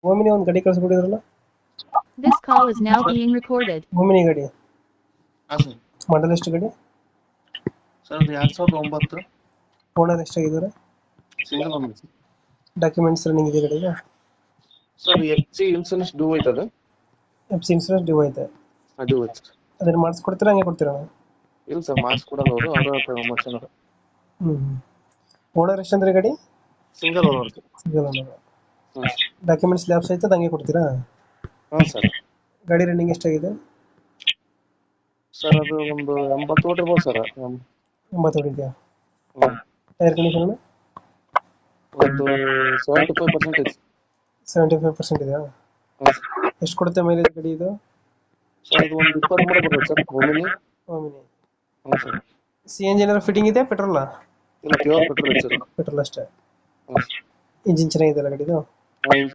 Omni ಒಂದು ಗಾಡಿ ಕಳಿಸ್ಬಿಟ್ಟಿದ್ರಲ್ಲ. This call is now being recorded. Omni ಗಾಡಿ ಹಾಂ ಸರ್. ಮಾಡಲ್ ಎಷ್ಟು ಗಾಡಿ? ಸರ್ ಅದು 2009 ಓನರ್ ಎಷ್ಟಾಗಿದ್ದಾರೆ? Single owner sir. Documents running ಇದೆ ಗಾಡಿಗೆ? ಸರ್ FC ಇನ್ಸೂರೆನ್ಸ್ ಡ್ಯೂ ಐತದ. FC ಇನ್ಸೂರೆನ್ಸ್ ಡ್ಯೂ ಐತೆ. ಅದು ಐತೆ ಸರ್. ಅದನ್ನ ಮಾಡಿಸ್ಕೊಡ್ತೀರಾ ಹಂಗೆ ಕೊಡ್ತೀರಾ? ಇಲ್ಲ ಸರ್, ಮಾಡಿಸ್ಕೊಡಲ್ಲ ಅವರು ಮಾಡ್ಸೋಣ. ಓನರ್ ಎಷ್ಟಂದ್ರೆ ಗಾಡಿ? Single owner sir. Single owner. ಹಾಂ ಡಾಕ್ಯುಮೆಂಟ್ಸ್ ಲ್ಯಾಬ್ಸ್ ಐತೆ ಹಂಗೆ ಕೊಡ್ತೀರಾ? ಹಾಂ ಸರ್. ಗಾಡಿ ರನ್ನಿಂಗ್ ಎಷ್ಟಾಗಿದೆ? ಸರ್ ಅದು ಒಂದು 80 ಹೊಡಿರ್ಬೋದು ಸರ್. 80 ಹೊಡಿದೆಯಾ? ಹಾಂ. ಟೈರ್ ಕಂಡೀಷನ್ ಒಂದು 75% ಐತೆ. 75% ಇದೆಯಾ? ಹಾಂ ಸರ್. ಎಷ್ಟು ಕೊಡುತ್ತೆ ಮೈಲೇಜ್ ಗಾಡಿ ಇದು? ಸರ್ ಇದು ಒಂದು 23 ಬರ್ತದೆ ಸರ್. ಓಮಿನಿ. ಓಮಿನಿ. ಹಾಂ ಸರ್. CNG ಏನಾದ್ರು ಫಿಟ್ಟಿಂಗ್ ಇದೆ ಪೆಟ್ರೋಲಾ? ಇಲ್ಲ, ಪ್ಯೂರ್ ಪೆಟ್ರೋಲ್ ಸರ್. ಪೆಟ್ರೋಲ್ ಅಷ್ಟೇ. ಹಾಂ ಸರ್. ಇಂಜಿನ್ ಚೆನ್ನಾಗಿದೆಯಲ್ಲ ಗಾಡಿದು? ಹಾಂ.